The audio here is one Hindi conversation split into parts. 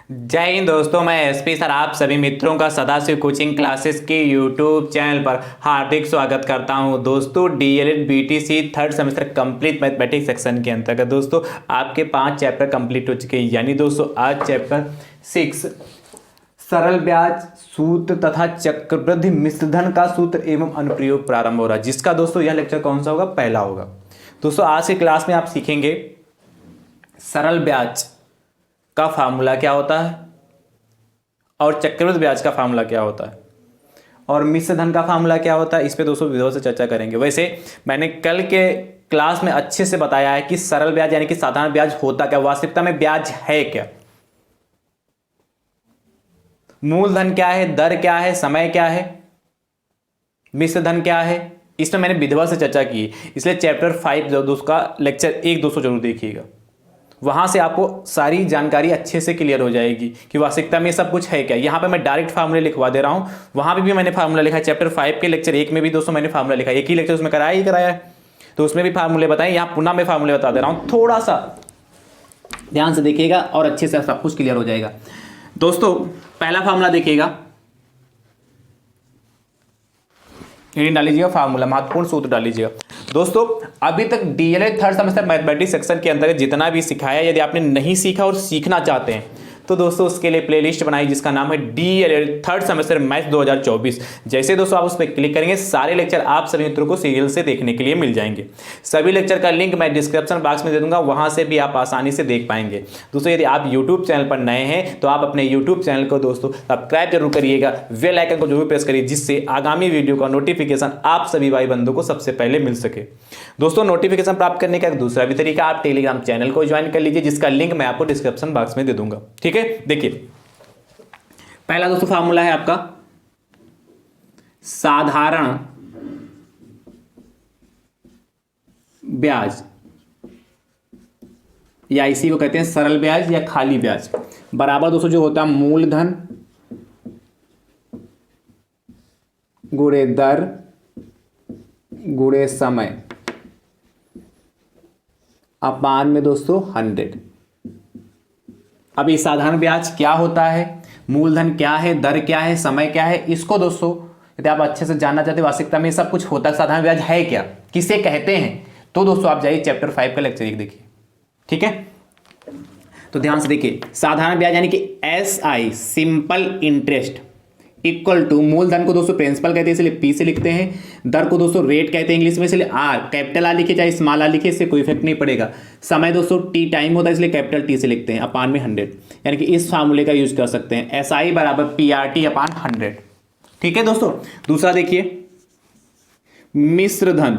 जय हिंद दोस्तों, मैं एसपी सर आप सभी मित्रों का सदाशिव कोचिंग क्लासेस के यूट्यूब चैनल पर हार्दिक स्वागत करता हूं। दोस्तों DElEd BTC third semester complete mathematics section के अंतर्गत दोस्तों आपके 5 चैप्टर कंप्लीट हो चुके हैं। यानी दोस्तों आज चैप्टर 6 सरल ब्याज सूत्र तथा चक्रवृद्धि मिश्रधन का सूत्र एवं अनुप्रयोग प्रारंभ हो रहा है, जिसका दोस्तों यह लेक्चर कौन सा होगा? पहला होगा। दोस्तों आज की क्लास में आप सीखेंगे सरल ब्याज का फार्मूला क्या होता है और चक्रवृद्धि ब्याज का फार्मूला क्या होता है और मिश्र धन का फार्मूला क्या होता है। इस पे दोस्तों विधिवत से चर्चा करेंगे। वैसे मैंने कल के क्लास में अच्छे से बताया है कि सरल ब्याज यानी कि साधारण ब्याज होता क्या, वास्तविकता में ब्याज है क्या, मूलधन क्या है, दर क्या है, समय क्या है, मिश्र धन क्या है। इसमें मैंने विधिवत से चर्चा की, इसलिए चैप्टर 5 दोस्तों का लेक्चर 1 दोस्तों जरूर देखिएगा। वहां से आपको सारी जानकारी अच्छे से क्लियर हो जाएगी कि वास्तविकता में सब कुछ है क्या। यहाँ पे मैं डायरेक्ट फार्मूले लिखवा दे रहा हूँ, वहां पे भी मैंने फार्मूला लिखा है। चैप्टर 5 के लेक्चर 1 में भी दोस्तों मैंने फार्मूला लिखा है, एक ही लेक्चर उसमें कराया ही कराया है, तो उसमें भी फार्मूले बताए। यहाँ पुनः मैं फार्मूले बता दे रहा हूँ, थोड़ा सा ध्यान से देखिएगा और अच्छे से सब कुछ क्लियर हो जाएगा। दोस्तों पहला फार्मूला देखिएगा, डाल लीजिएगा फार्मूला, महत्वपूर्ण सूत्र डाल लीजिएगा। दोस्तों अभी तक DElEd third semester mathematics section के अंतर्गत जितना भी सिखाया, यदि आपने नहीं सीखा और सीखना चाहते हैं तो दोस्तों उसके लिए प्लेलिस्ट बनाई जिसका नाम है डीएलएड थर्ड सेमेस्टर मैथ्स 2024। जैसे दोस्तों आप उस पर क्लिक करेंगे सारे लेक्चर आप सभी मित्रों को सीरियल से देखने के लिए मिल जाएंगे। सभी लेक्चर का लिंक मैं डिस्क्रिप्शन बॉक्स में दे दूंगा, वहां से भी आप आसानी से देख पाएंगे। दोस्तों यदि आप यूट्यूब चैनल पर नए हैं तो आप अपने यूट्यूब चैनल को दोस्तों सब्सक्राइब जरूर करिएगा, बेल आइकन को जरूर प्रेस करिए, जिससे आगामी वीडियो का नोटिफिकेशन आप सभी भाई बंधुओं को सबसे पहले मिल सके। दोस्तों नोटिफिकेशन प्राप्त करने का एक दूसरा भी तरीका, आप टेलीग्राम चैनल को ज्वाइन कर लीजिए, जिसका लिंक मैं आपको डिस्क्रिप्शन बॉक्स में दे दूंगा। ठीक है, देखिए पहला दोस्तों फार्मूला है आपका साधारण ब्याज, या इसी को कहते हैं सरल ब्याज या खाली ब्याज, बराबर दोस्तों जो होता है मूलधन गुणे दर गुणे समय अपान में दोस्तों 100। अभी साधारण ब्याज क्या होता है, मूलधन क्या है, दर क्या है, समय क्या है, इसको दोस्तों यदि आप अच्छे से जानना चाहते हैं वास्तविकता में सब कुछ होता है, साधारण ब्याज है क्या, किसे कहते हैं, तो दोस्तों आप जाइए चैप्टर 5 का लेक्चर 1 देखिए। ठीक है, तो ध्यान से देखिए, साधारण ब्याज यानी कि SI simple interest equal to मूलधन को दोस्तों प्रिंसिपल कहते हैं इसलिए P से लिखते हैं, दर को दोस्तों रेट कहते हैं इंग्लिश में इसलिए R, कैपिटल R लिखे चाहे स्मॉल r लिखे, इससे कोई इफेक्ट नहीं पड़ेगा। समय दोस्तों T टाइम होता है इसलिए कैपिटल T से लिखते हैं, अपान में 100, यानी कि इस फार्मूले का यूज कर सकते हैं SI बराबर PRT अपान 100। ठीक है दोस्तों, दूसरा देखिए मिश्र धन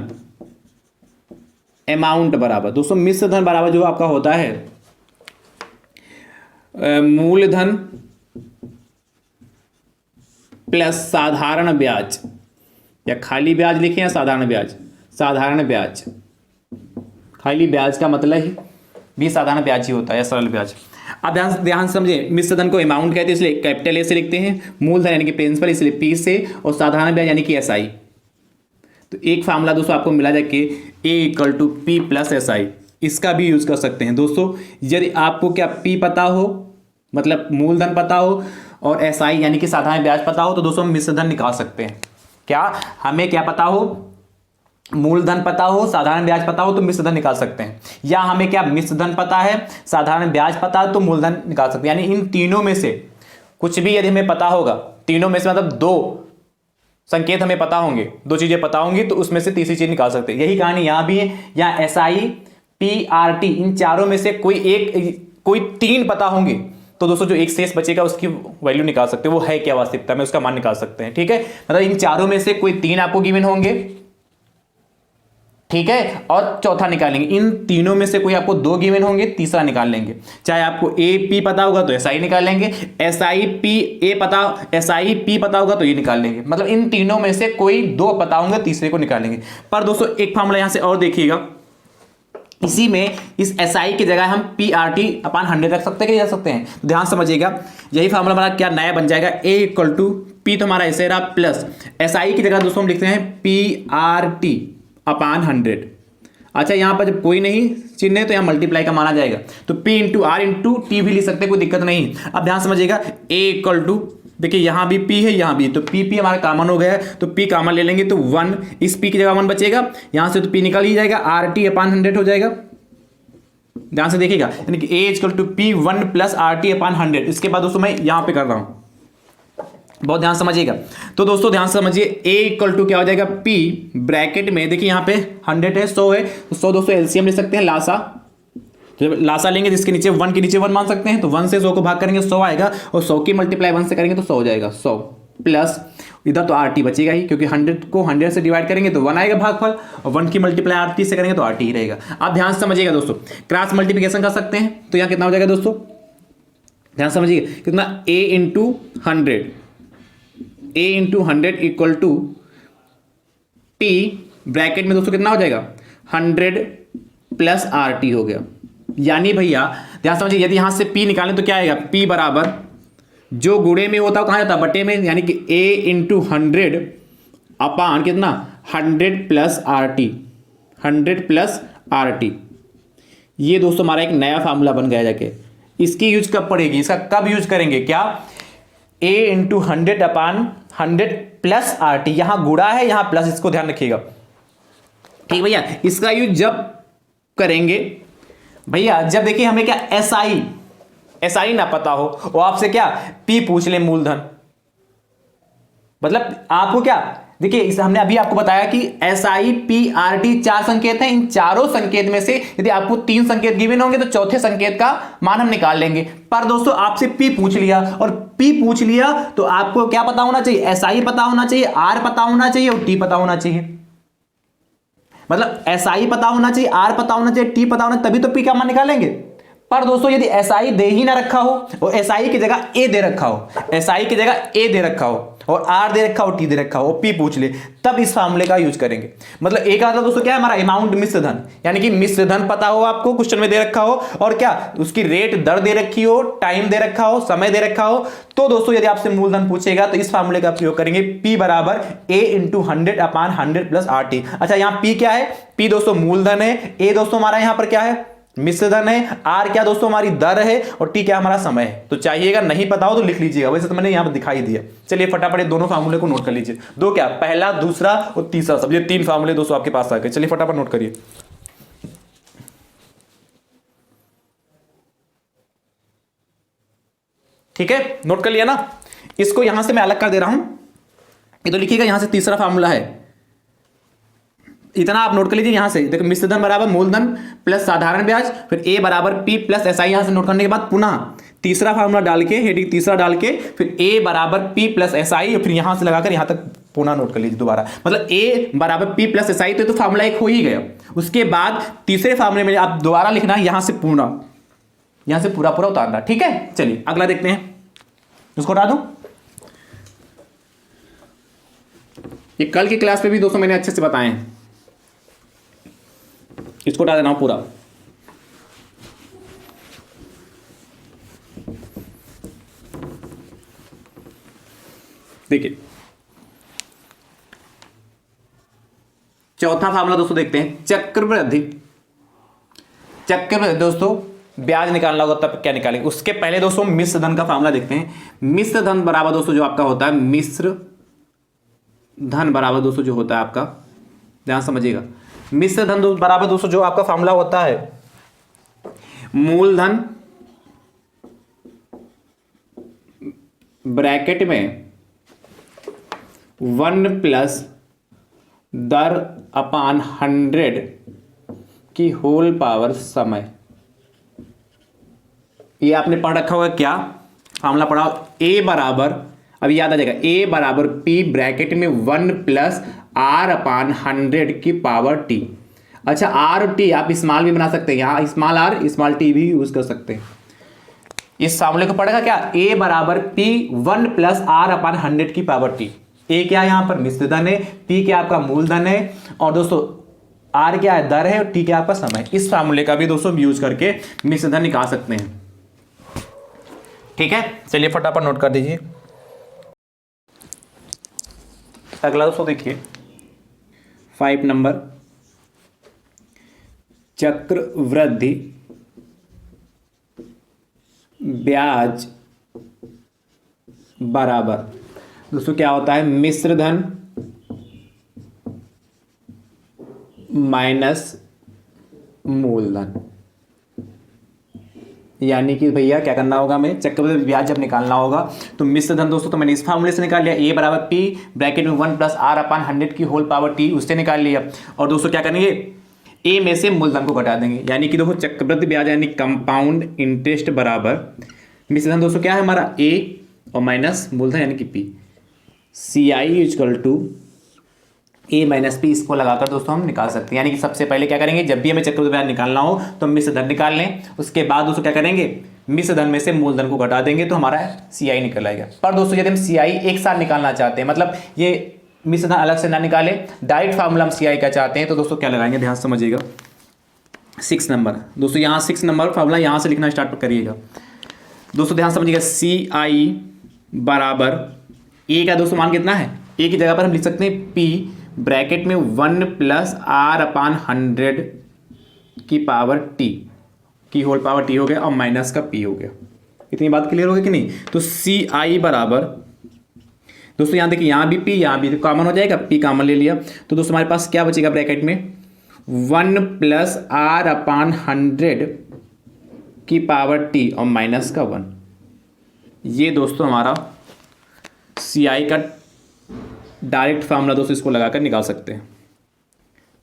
अमाउंट बराबर, दोस्तों मिश्र धन बराबर जो आपका होता है मूलधन प्लस साधारण ब्याज, या खाली ब्याज लिखें या साधारण ब्याज, साधारण ब्याज, खाली ब्याज का मतलब ही भी साधारण ब्याज ही होता है या सरल ब्याज। अब ध्यान समझे, मिश्र धन को अमाउंट कहते हैं इसलिए कैपिटल ए से लिखते हैं, मूलधन यानी कि प्रिंसिपल इसलिए पी से, और साधारण ब्याज यानी कि एसआई। तो एक फार्मूला दोस्तों आपको मिला जाके A equal to P plus SI, इसका भी यूज कर सकते हैं। दोस्तों यदि आपको क्या पी पता हो, मतलब मूलधन पता हो, और एसआई यानी कि साधारण ब्याज पता हो, तो दोस्तों हम मिश्र धन निकाल सकते हैं। क्या हमें क्या पता हो, मूलधन पता हो, साधारण ब्याज पता हो तो मिश्र धन निकाल सकते हैं, या हमें क्या मिश्र धन पता है, साधारण ब्याज पता है तो मूलधन निकाल सकते हैं। यानी इन तीनों में से कुछ भी यदि हमें पता होगा, तीनों में से मतलब 2 संकेत हमें पता होंगे, 2 चीजें पता होंगी, तो उसमें से तीसरी चीज निकाल सकते हैं। यही कहानी यहां भी है, यहाँ एसआई पीआरटी इन चारों में से कोई 3 पता होंगे, तो दोस्तों जो एक शेष बचेगा उसकी वैल्यू निकाल सकते हैं, वो है क्या वास्तविकता में, उसका मान निकाल सकते हैं। ठीक है, मतलब इन चारों में से कोई 3 आपको गिवन होंगे, ठीक है, और चौथा निकालेंगे। इन तीनों में से कोई आपको 2 गिवन होंगे, तीसरा निकाल लेंगे। चाहे आपको ए पी पता होगा तो एसआई निकाल लेंगे, एसआई पी ए पता, एसआई पी पता होगा तो ये निकाल लेंगे। मतलब इन तीनों में से कोई 2 पता होंगे, तीसरे को निकालेंगे। पर दोस्तों एक फार्मूला यहां से और देखिएगा, इसी में इस SI की जगह हम PRT अपान 100 रख सकते हैं कि जा सकते हैं, तो ध्यान समझिएगा। यही फार्मूला हमारा क्या नया बन जाएगा, A इक्वल टू P तो हमारा ऐसे रहा, प्लस SI की जगह दोस्तों हम लिखते हैं PRT अपान 100। अच्छा यहाँ पर जब कोई नहीं चिन्ह है तो यहाँ मल्टीप्लाई का माना जाएगा, तो P into R into T भी लिख सकते हैं, कोई दिक्कत नहीं। अब ध्यान समझिएगा, A इक्वल टू, देखिए यहाँ भी P है यहाँ भी, तो P हमारा कॉमन हो गया है, तो P कॉमन ले लेंगे तो 1, इस P की जगह 1 बचेगा, यहाँ से तो P निकल ही जाएगा, RT/100 हो जाएगा। ध्यान से देखिएगा, यानी कि A equal to P1 plus RT/100। इसके बाद दोस्तों मैं यहाँ पे कर रहा हूँ, बहुत ध्यान समझिएगा। तो दोस्तों ध्यान से समझिए, A इक्वल टू क्या हो जाएगा, P ब्रैकेट में देखिए यहाँ पे 100 है, 100 है, तो 100 दोस्तों एलसीएम ले सकते हैं, लासा, जब लासा लेंगे जिसके नीचे 1 के नीचे 1 मान सकते हैं, तो 1 से 100 को भाग करेंगे 100 आएगा, और 100 की मल्टीप्लाई 1 से करेंगे तो 100 हो जाएगा, 100 प्लस इधर तो RT बचेगा ही, क्योंकि 100 को 100 से डिवाइड करेंगे तो 1 आएगा भागफल, और 1 की मल्टीप्लाई RT से करेंगे तो RT ही रहेगा। आप ध्यान से समझिएगा दोस्तों, क्रॉस मल्टीप्लिकेशन कर सकते हैं, तो यहाँ कितना हो जाएगा दोस्तों, ध्यान समझिएगा, कितना A into 100, A into 100 equal to P bracket में दोस्तों कितना हो जाएगा, 100 प्लस RT हो गया। यानी भैया ध्यान समझिए, यदि यहां से P निकालें तो क्या आएगा, P बराबर जो गुणे में होता है कहां जाता है, बटे में, यानी कि A इंटू 100 अपान कितना, 100 प्लस RT, 100 प्लस RT। ये दोस्तों हमारा एक नया फार्मूला बन गया जाके। इसकी यूज कब पड़ेगी, इसका कब यूज करेंगे, क्या, A into 100 upon 100 plus RT, यहां गुणा है यहां प्लस, इसको ध्यान रखिएगा, ठीक भैया। इसका यूज जब करेंगे भैया, जब देखिए हमें क्या SI ना पता हो, वो आपसे क्या P पूछ ले मूलधन, मतलब आपको क्या, देखिए इस हमने अभी आपको बताया कि SI P RT 4 संकेत हैं, इन चारों संकेत में से यदि आपको 3 संकेत गिवन होंगे तो चौथे संकेत का मान हम निकाल लेंगे। पर दोस्तों आपसे P पूछ लिया, और P पूछ लिया तो आपको क्या पता होना चाहिए, SI पता होना चाहिए, R पता होना चाहिए और T पता होना चाहिए। मतलब SI पता होना चाहिए, R पता होना चाहिए, T पता होना, तभी तो P का मान निकालेंगे। पर दोस्तों यदि SI दे ही ना रखा हो, और SI की जगह A दे रखा हो, SI की जगह A दे रखा हो, और R दे रखा हो, T दे रखा हो, और P पूछ ले, तब इस फार्मूले का यूज करेंगे। मतलब एक आता दोस्तों क्या है हमारा अमाउंट, मिश्र धन, यानी कि मिश्र धन पता हो आपको, क्वेश्चन में दे रखा हो, और क्या उसकी रेट दर दे रखी हो, टाइम दे रखा हो, समय दे रखा हो, तो दोस्तों यदि आपसे मूलधन पूछेगा तो इस फार्मूले का प्रयोग करेंगे, P बराबर A into 100 upon 100 plus RT। अच्छा यहाँ P क्या है, P दोस्तों मूलधन है, A दोस्तों हमारा यहाँ पर क्या है, मिश्र धन है, R क्या दोस्तों हमारी दर है, और T क्या हमारा समय है। तो चाहिएगा, नहीं पता हो तो लिख लीजिएगा, वैसे तो मैंने यहाँ पर दिखाई दिया। चलिए फटाफट दोनों फार्मूले को नोट कर लीजिए, दो क्या, पहला, दूसरा और तीसरा, सब ये 3 फार्मूले दोस्तों आपके पास आ गए। चलिए फटाफट नोट करिए। ठीक है, नोट कर लिया ना। इसको यहां से मैं अलग कर दे रहा हूं, ये तो लिखिएगा, यहां से तीसरा फार्मूला है, इतना आप नोट कर लीजिए। यहां से देखो, मिश्र धन बराबर मूलधन प्लस साधारण ब्याज, फिर A बराबर P प्लस SI, यहां से नोट करने के बाद पुनः तीसरा फार्मूला डाल के, हेडिंग तीसरा डाल के, फिर A बराबर P प्लस SI, फिर यहां से लगाकर यहां तक पुनः नोट कर लीजिए दोबारा। मतलब A बराबर P प्लस SI, तो फार्मूला एक हो ही गया। उसके बाद तीसरे फार्मूले में आप दोबारा लिखना है, यहां से पूरा पूरा उतारना। ठीक है, चलिए अगला देखते हैं, उसको हटा दूं। ये कल की क्लास में भी दोस्तों मैंने अच्छे से बताए हैं, इसको हटा देना पूरा। देखिए चौथा फार्मूला दोस्तों देखते हैं, चक्रवृद्धि दोस्तों ब्याज निकालना होगा तब क्या निकालेंगे, उसके पहले दोस्तों मिश्र धन का फार्मूला देखते हैं। मिश्र धन बराबर दोस्तों जो आपका होता है, मिश्र धन बराबर दोस्तों जो होता है आपका, ध्यान समझिएगा, मिश्र धन बराबर दोस्तों जो आपका फार्मूला होता है, मूलधन ब्रैकेट में 1 प्लस दर अपान 100 की होल पावर समय। ये आपने पढ़ रखा होगा, क्या फार्मूला पढ़ा, A बराबर, अभी याद आ जाएगा, A बराबर P ब्रैकेट में 1 प्लस R अपान 100 की पावर T। अच्छा R और T आप स्मॉल भी बना सकते हैं, यहाँ स्मॉल R स्मॉल T भी यूज कर सकते हैं। इस फार्मूले को पढ़ेगा क्या, A बराबर P 1 प्लस R अपान 100 की पावर T। A क्या है यहाँ पर मिश्र धन है, P क्या आपका मूलधन है, और दोस्तों R क्या है दर है, और T क्या आपका समय। इस फार्मूले का भी दोस्तों यूज करके मिश्र धन निकाल सकते हैं। ठीक है, चलिए फटाफट नोट कर दीजिए। अगला दोस्तों देखिए 5 नंबर, चक्रवृद्धि ब्याज बराबर दोस्तों क्या होता है, मिश्र धन माइनस मूलधन। यानी कि भैया क्या करना होगा, हमें चक्रवृद्धि ब्याज जब निकालना होगा तो मिश्र धन दोस्तों तो मैंने इस फार्मूले से निकाल लिया, ए बराबर पी ब्रैकेट में 1 + r/100 की होल पावर टी, उससे निकाल लिया। और दोस्तों क्या करेंगे, ए में से मूलधन को घटा देंगे। यानी कि देखो चक्रवृद्धि ब्याज यानी कंपाउंड इंटरेस्ट बराबर मिश्र धन दोस्तों क्या है हमारा, ए और माइनस मूलधन यानी कि P. C I equal to A minus P, इसको लगाकर दोस्तों हम निकाल सकते हैं। यानी कि सबसे पहले क्या करेंगे, जब भी हमें चक्रवृद्धि ब्याज निकालना हो तो मिश्र धन निकाल लें, उसके बाद दोस्तों क्या करेंगे, मिश्र धन में से मूलधन को घटा देंगे तो हमारा सी आई निकल आएगा। पर दोस्तों यदि हम सी आई एक साथ निकालना चाहते हैं, मतलब ये मिश्र धन अलग से ना निकाले, डायरेक्ट फार्मूला हम सी आई का चाहते हैं, तो दोस्तों क्या लगाएंगे, ध्यान समझिएगा। 6 नंबर दोस्तों, यहाँ 6 नंबर फार्मूला यहाँ से लिखना स्टार्ट करिएगा दोस्तों, ध्यान समझिएगा। सी आई बराबर ए का दोस्तों मान कितना है, ए की जगह पर हम लिख सकते हैं पी ब्रैकेट में 1 + r/100 की पावर टी की होल पावर टी हो गया और माइनस का पी हो गया। इतनी बात क्लियर हो गई कि नहीं। तो सी आई बराबर दोस्तों यहाँ देखिए, यहाँ भी पी यहाँ भी कॉमन हो जाएगा, पी कॉमन ले लिया तो दोस्तों हमारे पास क्या बचेगा ब्रैकेट में 1 + r/100 की पावर टी और माइनस का 1। ये दोस्तों हमारा सी आई का डायरेक्ट फार्मूला दोस्तों, इसको लगाकर निकाल सकते हैं।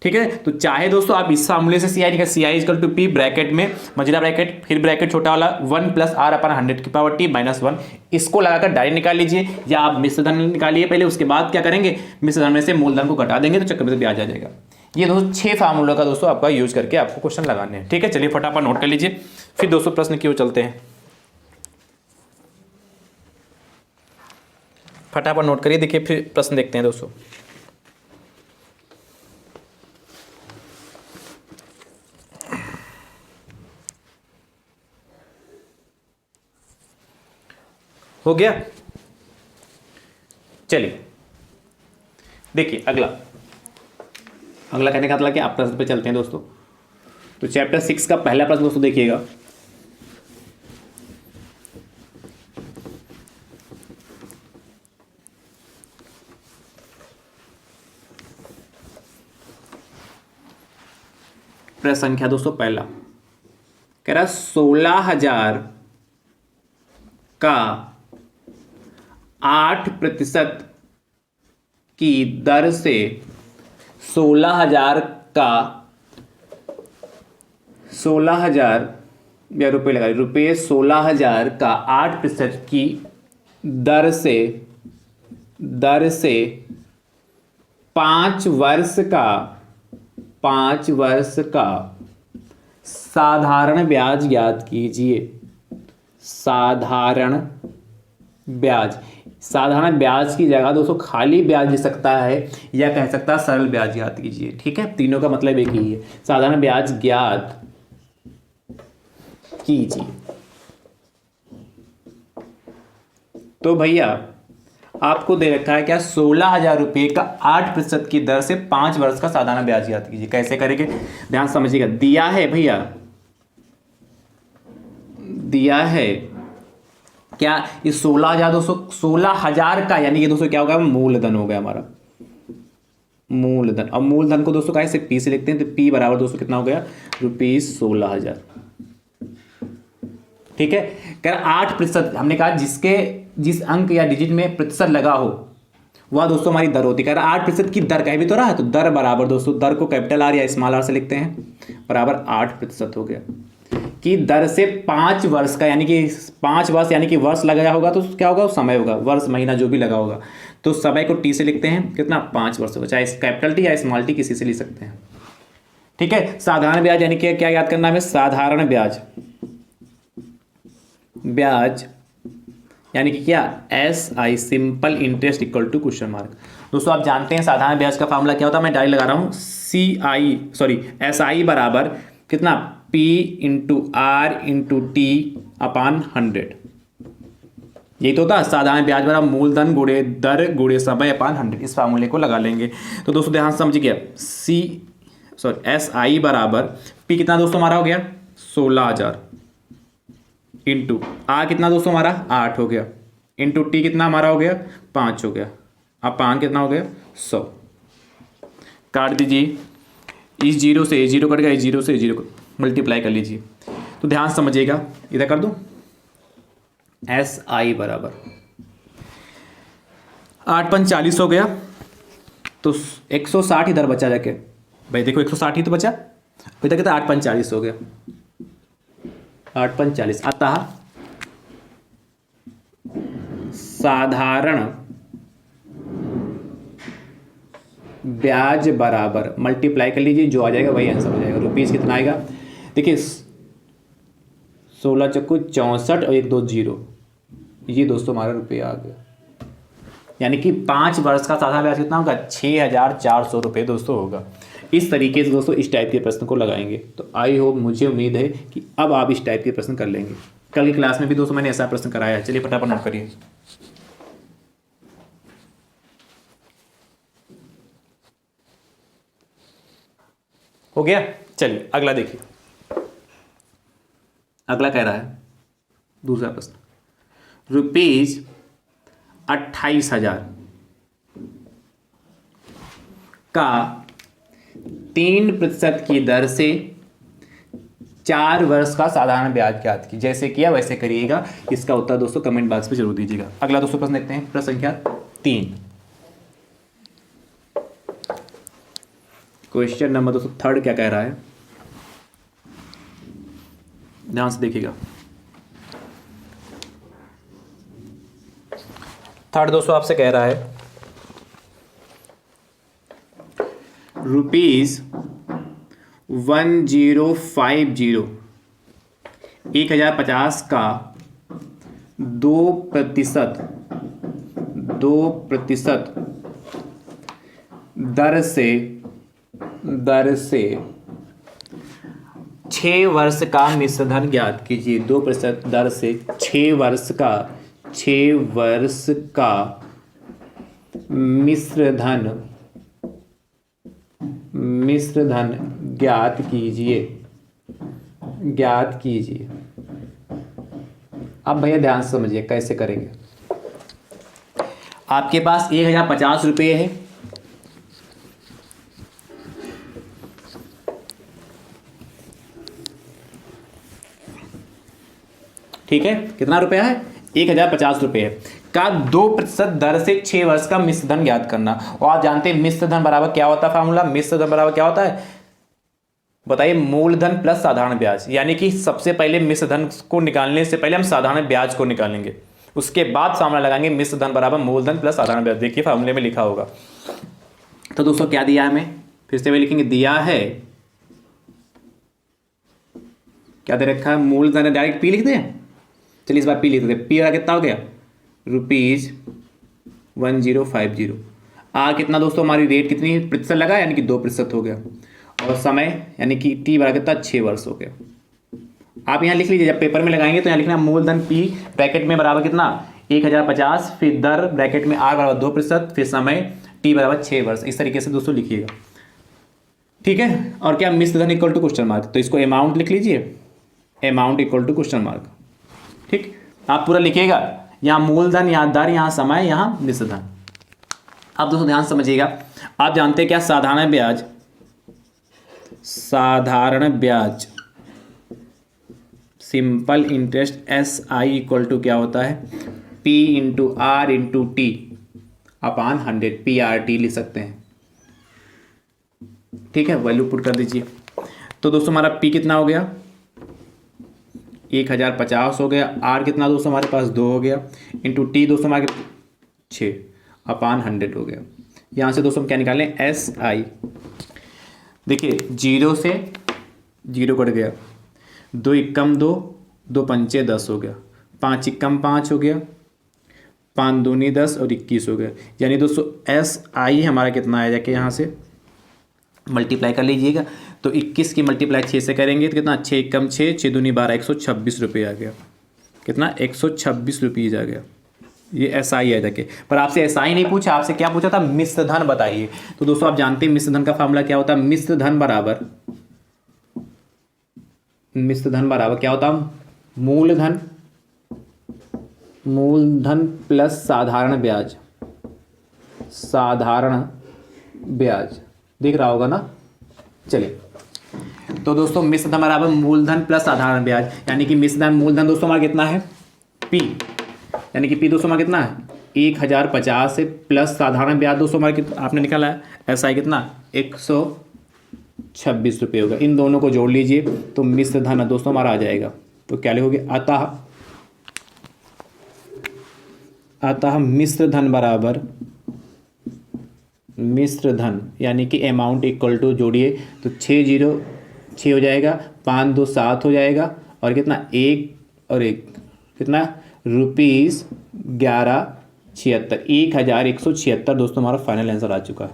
ठीक है, तो चाहे दोस्तों आप इस फार्मूले से सी आई निकाल, सी I equal to P bracket में मझला ब्रैकेट फिर ब्रैकेट छोटा वाला 1 + r/100 की पावर टी माइनस 1, इसको लगाकर डायरेक्ट निकाल लीजिए, या आप मिश्र धन निकालिए पहले, उसके बाद क्या करेंगे, मिश्र धन में से मूलधन को घटा देंगे तो चक्रवृद्धि ब्याज आ जाएगा। ये दोस्तों 6 फार्मूलों का दोस्तों आपका यूज करके आपको क्वेश्चन लगाने हैं। ठीक है, चलिए फटाफट नोट कर लीजिए, फिर दोस्तों प्रश्न की ओर चलते हैं। फटाफट नोट करिए, देखिए फिर प्रश्न देखते हैं दोस्तों। हो गया, चलिए देखिए अगला कहने का मतलब कि आप प्रश्न पे चलते हैं दोस्तों। तो चैप्टर 6 का पहला प्रश्न दोस्तों देखिएगा, प्रश्न संख्या दोस्तों पहला कह रहा 16,000 का 8% की दर से 16,000 का 16,000 या रुपये लगा रुपये 16,000 का 8% की दर से 5 वर्ष का साधारण ब्याज ज्ञात कीजिए। साधारण ब्याज की जगह दोस्तों खाली ब्याज लिख सकता है या कह सकता है सरल ब्याज ज्ञात कीजिए। ठीक है, तीनों का मतलब एक ही है, साधारण ब्याज ज्ञात कीजिए। तो भैया आपको दे रखा है क्या, 16,000 रुपये का 8% की दर से 5 वर्ष का साधारण ब्याज ज्ञात कीजिए। कैसे करेंगे, ध्यान समझिएगा। दिया है भैया, दिया है क्या, ये 16,000 दोस्तों 16,000 का, यानी कि दोस्तों क्या होगा, मूलधन हो गया हमारा मूलधन। अब मूलधन को दोस्तों कैसे पी से लिखते हैं, तो पी बराबर दोस्तों कितना हो गया, ₹16,000। ठीक है, कह 8%, हमने कहा जिस अंक या डिजिट में प्रतिशत लगा हो वह दोस्तों हमारी दर होती है। कह रहा 8% की दर कह भी तो रहा है, तो दर बराबर दोस्तों, दर को कैपिटल आर या स्मॉल आर से लिखते हैं, बराबर 8% हो गया कि दर से 5 वर्ष का, यानी कि 5 वर्ष यानी कि वर्ष लगाया होगा तो क्या होगा, समय होगा, वर्ष महीना जो भी लगा होगा, तो समय को टी से लिखते हैं, कितना 5 वर्ष होगा, चाहे कैपिटल टी या स्मॉल टी किसी से लिख सकते हैं। ठीक है, साधारण ब्याज यानी कि क्या याद करना है, साधारण ब्याज यानी कि क्या, SI simple interest equal to question mark. दोस्तों आप जानते हैं साधारण ब्याज का फार्मूला क्या होता है, मैं डायरेक्ट लगा रहा हूं, SI बराबर कितना, P × R × T / 100। यही तो होता, साधारण ब्याज बराबर मूलधन गुणे दर गुणे समय / 100। इस फार्मूले को लगा लेंगे। तो दोस्तों ध्यान समझिए, सॉरी एस आई बराबर पी कितना दोस्तों हमारा हो गया 16,000 इंटू आर कितना दोस्तों हमारा 8 हो गया इंटू टी कितना हमारा हो गया 5 हो गया। अब 5 कितना हो गया 100। काट दीजिए, इस जीरो से जीरो कट गया, इस जीरो से जीरो मल्टीप्लाई कर लीजिए। तो ध्यान से समझिएगा, इधर कर दूं एस आई बराबर 8 पंच 40 हो गया, तो 160 इधर बचा जाके, भाई देखो 160 ही तो बचा, इधर कितना 8 पंच 40 हो गया, 8 पंच 40 अतः साधारण ब्याज बराबर मल्टीप्लाई कर लीजिए, जो आ जाएगा वही आंसर हो जाएगा। रुपीज़ कितना आएगा देखिए 16 चक्कू 64 और 1 2 0, ये दोस्तों हमारा रुपया आ गया। यानी कि 5 वर्ष का साधारण ब्याज कितना होगा 6,400 रुपये दोस्तों होगा। इस तरीके से दोस्तों इस टाइप के प्रश्न को लगाएंगे। तो आई होप, मुझे उम्मीद है कि अब आप इस टाइप के प्रश्न कर लेंगे। कल की क्लास में भी दोस्तों मैंने ऐसा प्रश्न कराया है। चलिए फटाफट नोट करिए। हो गया। चलिए अगला देखिए, अगला कह रहा है दूसरा प्रश्न, ₹28,000 का 3% की दर से 4 वर्ष का साधारण ब्याज ज्ञात की। जैसे किया वैसे करिएगा। इसका उत्तर दोस्तों कमेंट बॉक्स में जरूर दीजिएगा। अगला दोस्तों प्रश्न देखते हैं, प्रश्न संख्या 3, क्वेश्चन नंबर दोस्तों 3 क्या कह रहा है, ध्यान से देखिएगा। 3 दोस्तों आपसे कह रहा है ₹1050 1050 का 2% दर से 6 वर्ष का मिश्रधन ज्ञात कीजिए। 2% दर से 6 वर्ष का मिश्रधन ज्ञात कीजिए। अब भैया ध्यान से समझिए कैसे करेंगे। आपके पास 1,050 रुपये है, ठीक है, कितना रुपया है 1,050 रुपये का 2% दर से 6 वर्ष का मिश्रधन ज्ञात करना। और आप जानते हैं मिश्रधन बराबर क्या होता है, फार्मूला मिश्रधन बराबर क्या होता है बताइए, मूलधन प्लस साधारण ब्याज। यानी कि सबसे पहले मिश्रधन को निकालने से पहले हम साधारण ब्याज को निकालेंगे, उसके बाद फार्मूला लगाएंगे मिश्रधन बराबर मूलधन प्लस साधारण ब्याज। देखिए फार्मूले में लिखा होगा। तो दोस्तों क्या दिया है हमें, फिर से वही लिखेंगे, दिया है क्या दे रखा है, मूलधन, डायरेक्ट पी लिख दें। चलिए इस बार पी लिख देते, पी वाला कितना हो गया ₹1050। आर कितना दोस्तों, हमारी रेट कितनी प्रतिशत लगा, यानी कि 2% हो गया। और समय यानी कि टी बराबर कितना 6 वर्ष हो गया। आप यहाँ लिख लीजिए, जब पेपर में लगाएंगे तो यहाँ लिखना मूलधन पी ब्रैकेट में बराबर कितना 1,050, फिर दर ब्रैकेट में आर बराबर 2%, फिर समय टी बराबर 6 वर्ष। इस तरीके से दोस्तों लिखिएगा, ठीक है। और क्या मिश्रधन इक्वल टू क्वेश्चन मार्क, तो इसको अमाउंट लिख लीजिए, amount equal to question mark, ठीक। आप पूरा लिखिएगा, यहाँ मूलधन, यहाँ दर, यहाँ समय, यहाँ मिश्रधन। अब दोस्तों ध्यान समझिएगा, आप जानते हैं क्या साधारण ब्याज simple interest SI equal to क्या होता है P into R into T upon 100, PRT लिख सकते हैं, ठीक है। वैल्यू पुट कर दीजिए। तो दोस्तों हमारा P कितना हो गया 1,050 हो गया, R कितना दोस्तों हमारे पास 2 हो गया, इंटू T दोस्तों हमारे 6 अपान 100 हो गया। यहाँ से दोस्तों हम क्या निकालें SI। देखिए 0 से 0 कट गया, 2 एकम 2, 2 पंचे 10 हो गया, 5 एकम 5 हो गया, 5 दूनी 10 और 21 हो गया। यानी दोस्तों SI हमारा कितना आया, जाके यहाँ से मल्टीप्लाई कर लीजिएगा। तो 21 की मल्टीप्लाई 6 से करेंगे तो कितना 6 एकम 6, 6 दूनी 12, 126 रुपये आ गया। कितना 126 रुपीज़ आ गया। ये एसआई है देखिए, पर आपसे एसआई नहीं पूछा, आपसे क्या पूछा था, मिश्र धन बताइए। तो दोस्तों आप जानते हैं मिश्र धन का फॉर्मूला क्या होता है, मिश्र धन बराबर क्या होता है, मूलधन प्लस साधारण ब्याज दिख रहा होगा ना। चलिए तो दोस्तों मिश्र धन बराबर मूलधन प्लस साधारण ब्याज, यानी कि मिश्र धन मूलधन दोस्तों हमारा कितना है पी, यानी कि पी दोस्तों हमारा कितना है 1050 है, प्लस साधारण ब्याज दोस्तों हमारा कितना आपने निकाला है एसआई कितना 126 रुपये होगा। इन दोनों को जोड़ लीजिए तो मिश्र धन दोस्तों हमारा आ जाएगा। तो क्या लिखोगे, अतः मिश्र धन बराबर मिश्र धन यानी कि अमाउंट इक्वल टू जोड़िए तो 6 हो जाएगा, 5 2 7 हो जाएगा, और कितना 1 और 1 कितना रुपीज़ 1176 1176 दोस्तों हमारा फाइनल आंसर आ चुका है।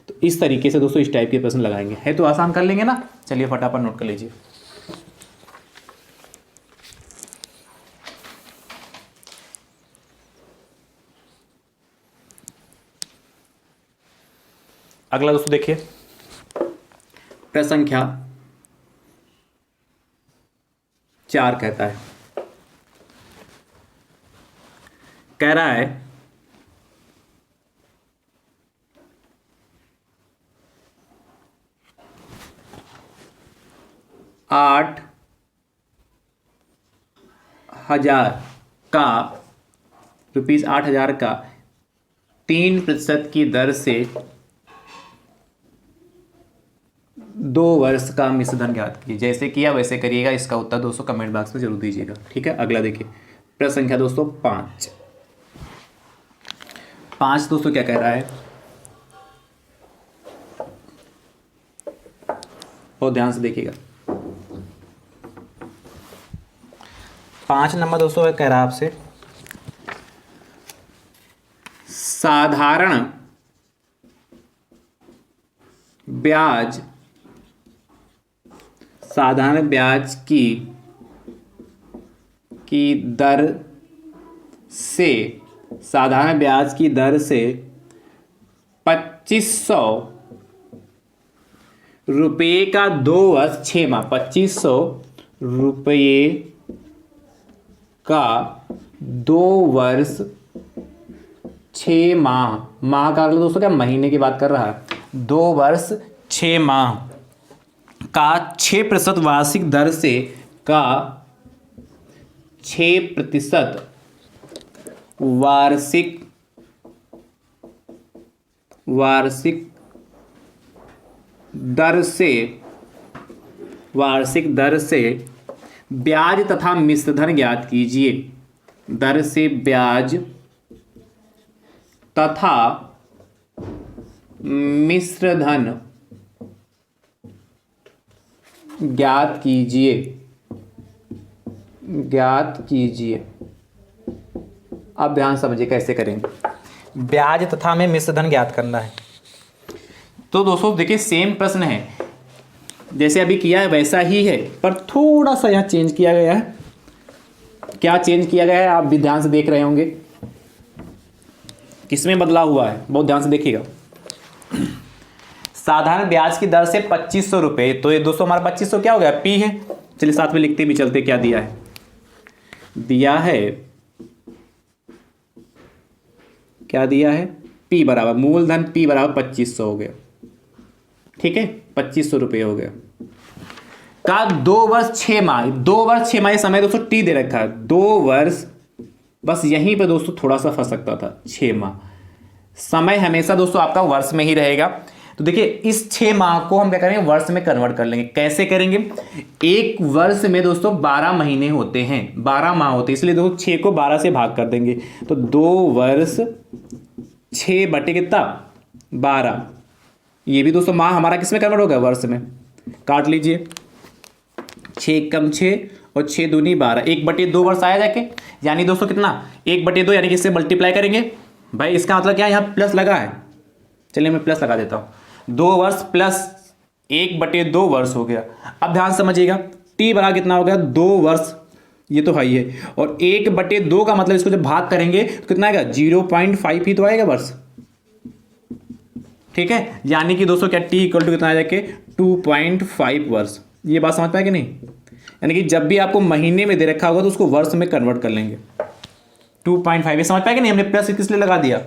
तो इस तरीके से दोस्तों इस टाइप के प्रश्न लगाएंगे, है तो आसान कर लेंगे ना। चलिए फटाफट नोट कर लीजिए। अगला दोस्तों देखिए, प्रश्न संख्या 4 कहता है, कह रहा है 8,000 का रुपीज़ 8,000 का 3% की दर से 2 वर्ष का मिश्र धन ज्ञात कीजिए। जैसे किया वैसे करिएगा, इसका उत्तर दोस्तों कमेंट बॉक्स में जरूर दीजिएगा, ठीक है। अगला देखिए प्रश्न संख्या दोस्तों 5 दोस्तों क्या कह रहा है, बहुत ध्यान से देखिएगा। 5 नंबर दोस्तों कह रहा है आपसे साधारण ब्याज की दर से 2500 रुपये का 2 वर्ष 6 माह 2500 रुपये का 2 वर्ष 6 माह का दोस्तों क्या महीने की बात कर रहा है, 2 वर्ष 6 माह का 6% वार्षिक दर से का 6% वार्षिक दर से ब्याज तथा मिश्र धन ज्ञात कीजिए। दर से ब्याज तथा मिश्र धन ज्ञात कीजिए। अब ध्यान समझिए कैसे करेंगे, ब्याज तथा में मिश्र धन ज्ञात करना है। तो दोस्तों देखिए सेम प्रश्न है, जैसे अभी किया है वैसा ही है, पर थोड़ा सा यहाँ चेंज किया गया है। क्या चेंज किया गया है आप भी ध्यान से देख रहे होंगे, किसमें बदलाव हुआ है, बहुत ध्यान से देखिएगा। साधारण ब्याज की दर से 2500 रुपये, तो ये दोस्तों हमारा 2500 क्या हो गया पी है। चलिए साथ में लिखते भी चलते, क्या दिया है पी बराबर मूलधन पी बराबर 2500 हो गया, ठीक है 2500 रुपये हो गया का 2 वर्ष 6 माह समय दोस्तों टी दे रखा है, 2 वर्ष, बस यहीं पे दोस्तों थोड़ा सा फंस सकता था, 6 माह समय हमेशा दोस्तों आपका वर्ष में ही रहेगा। तो देखिए इस 6 माह को हम क्या करेंगे वर्ष में कन्वर्ट कर लेंगे। कैसे करेंगे, एक वर्ष में दोस्तों 12 महीने होते हैं, 12 माह होते हैं, इसलिए दोस्तों 6 को 12 से भाग कर देंगे तो 2 वर्ष 6 बटे कितना 12, ये भी दोस्तों माह हमारा किस में कन्वर्ट होगा वर्ष में, काट लीजिए 6 कम 6 और 6 दूनी 12, 1/2 वर्ष आया जाके, यानी दोस्तों कितना 1/2 यानी कि इससे मल्टीप्लाई करेंगे भाई, इसका मतलब क्या यहाँ प्लस लगा है, चलिए मैं प्लस लगा देता हूँ, 2 वर्ष प्लस 1/2 वर्ष हो गया। अब ध्यान समझिएगा टी बराबर कितना हो गया 2 वर्ष ये तो हाई है, और 1/2 का मतलब इसको जब भाग करेंगे तो कितना आएगा, 0.5 ही तो आएगा वर्ष। ठीक है, यानी कि दोस्तों क्या टी इक्वल टू कितना आ जाके 2.5 वर्ष। ये बात समझ पाए कि नहीं? यानी कि जब भी आपको महीने में दे रखा होगा तो उसको वर्ष में कन्वर्ट कर लेंगे। 2.5 ये समझ पाए कि नहीं? हमने प्लस किस लिए लगा दिया,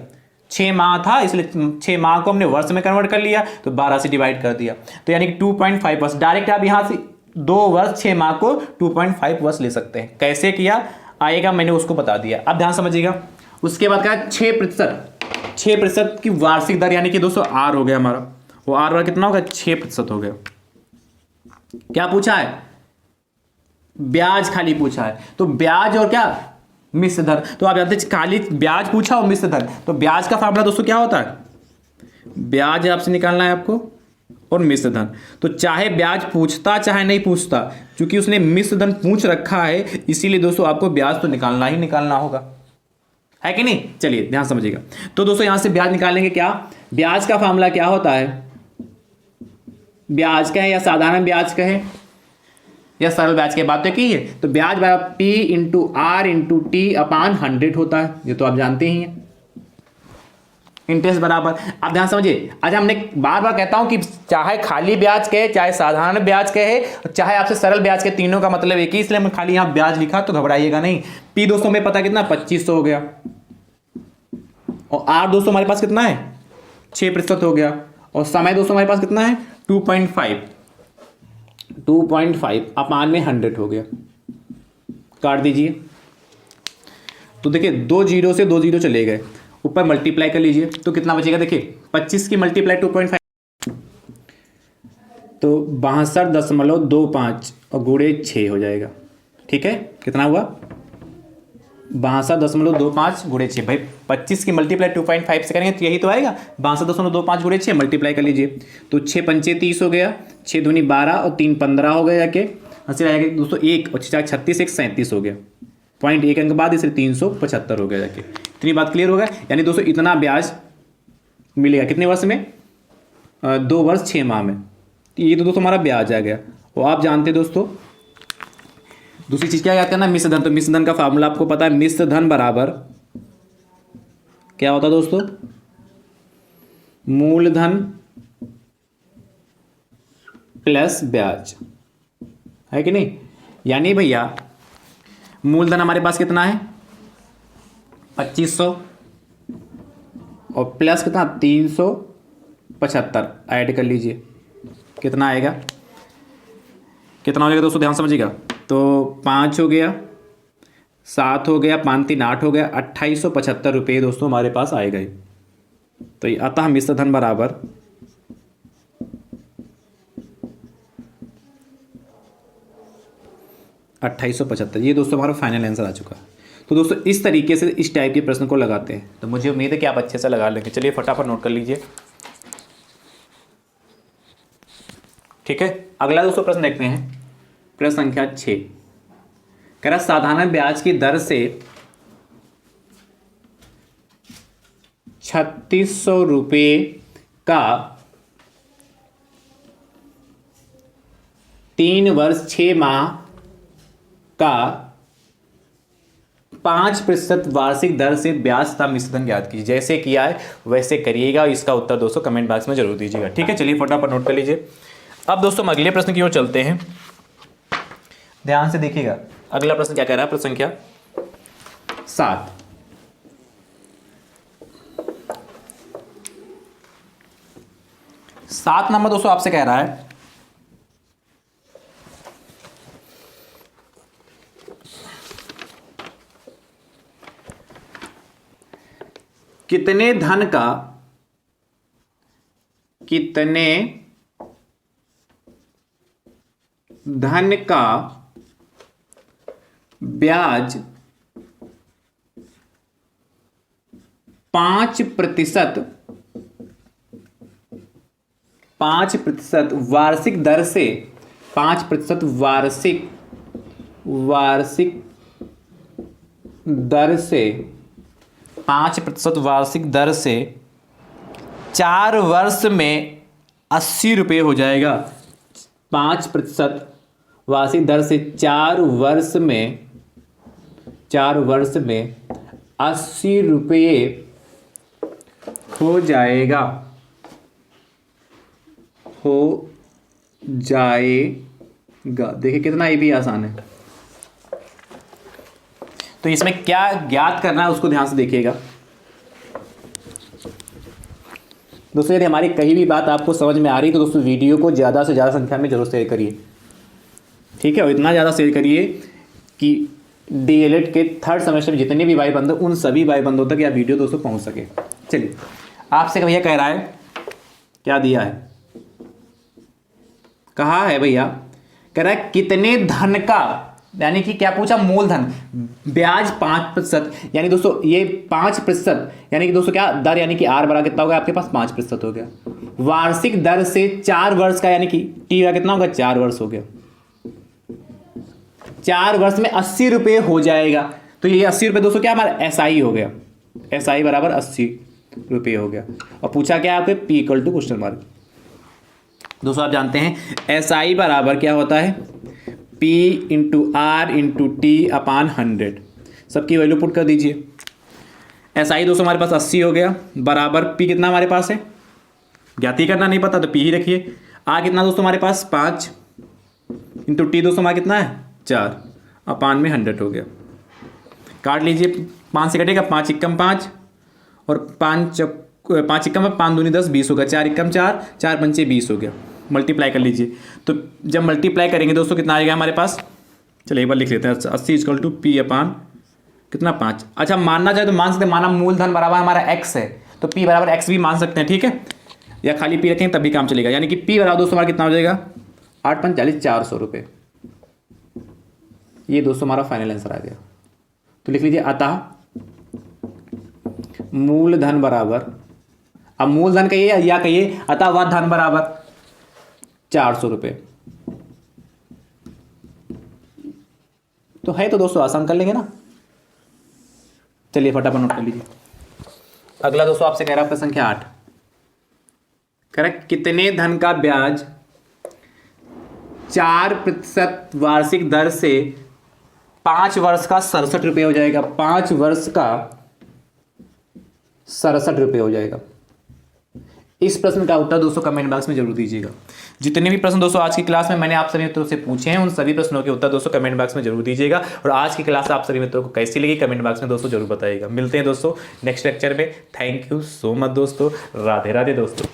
6 माह था इसलिए 6 माह को हमने वर्ष में कन्वर्ट कर लिया, तो 12 से डिवाइड कर दिया, तो यानी कि 2.5 वर्ष। डायरेक्ट आप यहां से 2 वर्ष 6 माह को 2.5 वर्ष ले सकते हैं। कैसे किया आएगा मैंने उसको बता दिया, अब ध्यान समझिएगा। उसके बाद क्या, 6% की वार्षिक दर, यानी कि दोस्तों आर हो गया हमारा, वो आर कितना होगा, 6% हो गया। क्या पूछा है, ब्याज खाली पूछा है, तो ब्याज और क्या, मिश्र धन। तो आप जानते हैं खाली ब्याज पूछा और मिश्र धन, तो ब्याज का फार्मूला दोस्तों क्या होता है, ब्याज आपसे निकालना है आपको और मिश्र धन। तो चाहे ब्याज पूछता चाहे नहीं पूछता, क्योंकि उसने मिश्र धन पूछ रखा है, इसीलिए दोस्तों आपको ब्याज तो निकालना ही निकालना होगा, है कि नहीं? चलिए ध्यान समझिएगा। तो दोस्तों यहां से ब्याज निकालेंगे, क्या ब्याज का फार्मूला क्या होता है, ब्याज कहे या साधारण ब्याज कहे या सरल ब्याज की बात तो की है, तो ब्याज बराबर P into R into T upon 100 होता है, ये तो आप जानते ही हैं। इंटरेस्ट बराबर, आप ध्यान समझिए, आज हमने बार बार कहता हूं कि चाहे खाली ब्याज कहे, चाहे साधारण ब्याज कहे, चाहे आपसे सरल ब्याज के, तीनों का मतलब एक ही, इसलिए हमने खाली यहां ब्याज लिखा, तो घबराइएगा नहीं। P दोस्तों में पता कितना, 2500 हो गया, और R दोस्तों हमारे पास कितना है, 6% हो गया, और समय दोस्तों हमारे पास कितना है, 2.5 अपान में 100 हो गया, काट दीजिए। तो देखिए 2 जीरो से 2 जीरो चले गए, ऊपर मल्टीप्लाई कर लीजिए, तो कितना बचेगा, देखिए 25 की मल्टीप्लाई 2.5, तो 62.25 और गुणे 6 हो जाएगा। ठीक है, कितना हुआ, 62.25 गुणे 6। भाई 25 की मल्टीप्लाई 2.5 से करेंगे तो यही तो आएगा, 62.25 गुणे 6 मल्टीप्लाई कर लीजिए, तो 6 पंचे 30 हो गया, 6 दूनी 12 और 3 15 हो गया, जाके हंसी आएगा दोस्तों 1 और 4 36, 1 37 हो गया, पॉइंट 1 अंक बाद इसलिए 375 हो गया, जाके इतनी बात क्लियर होगा। यानी दोस्तों इतना ब्याज मिलेगा कितने वर्ष में, 2 वर्ष 6 माह में। ये तो दोस्तों हमारा ब्याज आ गया। और आप जानते हैं दोस्तों दूसरी चीज क्या कहते हैं ना, मिश्र धन। तो मिश्र धन का फार्मूला आपको पता है, मिश्र धन बराबर क्या होता है दोस्तों, मूलधन प्लस ब्याज, है कि नहीं? यानी भैया मूलधन हमारे पास कितना है 2500 और प्लस कितना 375 ऐड कर लीजिए, कितना आएगा, कितना हो जाएगा दोस्तों, ध्यान समझिएगा। तो 5 हो गया, 7 हो गया, 5 3 8 हो गया, 2875 रुपये दोस्तों हमारे पास आए गए। तो ये अतः मिश्र धन बराबर 2875, ये दोस्तों हमारा फाइनल आंसर आ चुका है। तो दोस्तों इस तरीके से इस टाइप के प्रश्न को लगाते हैं, तो मुझे उम्मीद है कि आप अच्छे से लगा लेंगे। चलिए फटाफट नोट कर लीजिए। ठीक है, अगला दोस्तों प्रश्न देखते हैं, प्रश्न संख्या 6 कह रहा साधारण ब्याज की दर से 3600 रुपये का 3 वर्ष 6 माह का 5% वार्षिक दर से ब्याज तथा मिश्र धन ज्ञात कीजिए। जैसे किया है वैसे करिएगा, इसका उत्तर दोस्तों कमेंट बॉक्स में जरूर दीजिएगा। ठीक है, चलिए फटाफट नोट कर लीजिए। अब दोस्तों हम अगले प्रश्न की ओर चलते हैं, ध्यान से देखिएगा। अगला प्रश्न क्या कह रहा है, प्रश्न संख्या 7। सात नंबर दोस्तों आपसे कह रहा है कितने धन का ब्याज 5% वार्षिक दर से 5% वार्षिक दर से 5% वार्षिक दर से 4 वर्ष में 80 रुपये हो जाएगा। 5% वार्षिक दर से 4 वर्ष में 4 वर्ष में 80 रुपये हो जाएगा, देखिए कितना ये भी आसान है। तो इसमें क्या ज्ञात करना है उसको ध्यान से देखिएगा दोस्तों। यदि हमारी कहीं भी बात आपको समझ में आ रही है तो दोस्तों वीडियो को ज़्यादा से ज़्यादा संख्या में जरूर शेयर करिए, ठीक है। और इतना ज़्यादा शेयर करिए कि डीएलएड के 3rd सेमेस्टर में जितने भी भाई बंधु उन सभी भाई बंधुओं तक यह वीडियो दोस्तों पहुंच सके। चलिए आपसे भैया कह रहा है, क्या दिया है, कहा है भैया, कह रहा है कितने धन का, यानी कि क्या पूछा, मूलधन, ब्याज 5%, यानी दोस्तों ये 5%, यानी कि दोस्तों क्या दर, यानी कि आर बराबर कितना हो गया आपके पास 5% हो गया, वार्षिक दर से 4 वर्ष का, यानी कि टी का कितना होगा 4 वर्ष हो गया, 4 वर्ष में 80 रुपये हो जाएगा। तो ये 80 रुपये दोस्तों क्या हमारा एसआई हो गया, एसआई बराबर 80 रुपये हो गया। और पूछा क्या आपके P equal to question mark. दोस्तों आप जानते हैं एसआई बराबर क्या होता है, P into R into T upon 100। सबकी वैल्यू पुट कर दीजिए। एसआई दोस्तों हमारे पास 80 हो गया, बराबर पी कितना हमारे पास है, ज्ञाती करना नहीं पता तो पी ही रखिए। आर कितना दोस्तों हमारे पास 5 इंटू टी दोस्तों हमारा कितना है 4 अपान में 100 हो गया। काट लीजिए, 5 से कटेगा 5 इक्कम 5 और 5 इक्कम 5 दूनी 10 20 होगा, 4 इक्कम 4 4 पंचे 20 हो गया। मल्टीप्लाई कर लीजिए, तो जब मल्टीप्लाई करेंगे दोस्तों कितना आएगा हमारे पास, चलिए एक बार लिख लेते हैं 80 इक्वल टू पी अपान कितना 5। अच्छा मानना चाहे तो मान सकते हैं, माना मूलधन बराबर हमारा एक्स है तो पी बराबर एक्स भी मान सकते हैं, ठीक है, या खाली पी रखेंगे तब भी काम चलेगा। यानी कि पी बराबर दोस्तों हमारा कितना हो जाएगा 8 × 40 400 रुपये। ये दोस्तों हमारा फाइनल आंसर आ गया। तो लिख लीजिए अतः मूलधन बराबर, अब मूलधन कहिए या कहिए अतः वह धन बराबर 400 रुपये। तो है तो दोस्तों आसान कर लेंगे ना। चलिए फटाफट नोट कर लीजिए। अगला दोस्तों आपसे कह रहा है प्रश्न संख्या 8, कह रहा है कितने धन का ब्याज 4% वार्षिक दर से 5 वर्ष का 67 रुपये हो जाएगा, 5 वर्ष का 67 रुपये हो जाएगा। इस प्रश्न का उत्तर दोस्तों कमेंट बॉक्स में जरूर दीजिएगा। जितने भी प्रश्न दोस्तों आज की क्लास में मैंने आप सभी मित्रों से पूछे हैं उन सभी प्रश्नों के उत्तर दोस्तों कमेंट बॉक्स में जरूर दीजिएगा। और आज की क्लास आप सभी मित्रों को कैसी लगी कमेंट बॉक्स में दोस्तों जरूर बताइएगा। मिलते हैं दोस्तों नेक्स्ट लेक्चर में। थैंक यू सो मच दोस्तों। राधे राधे दोस्तों।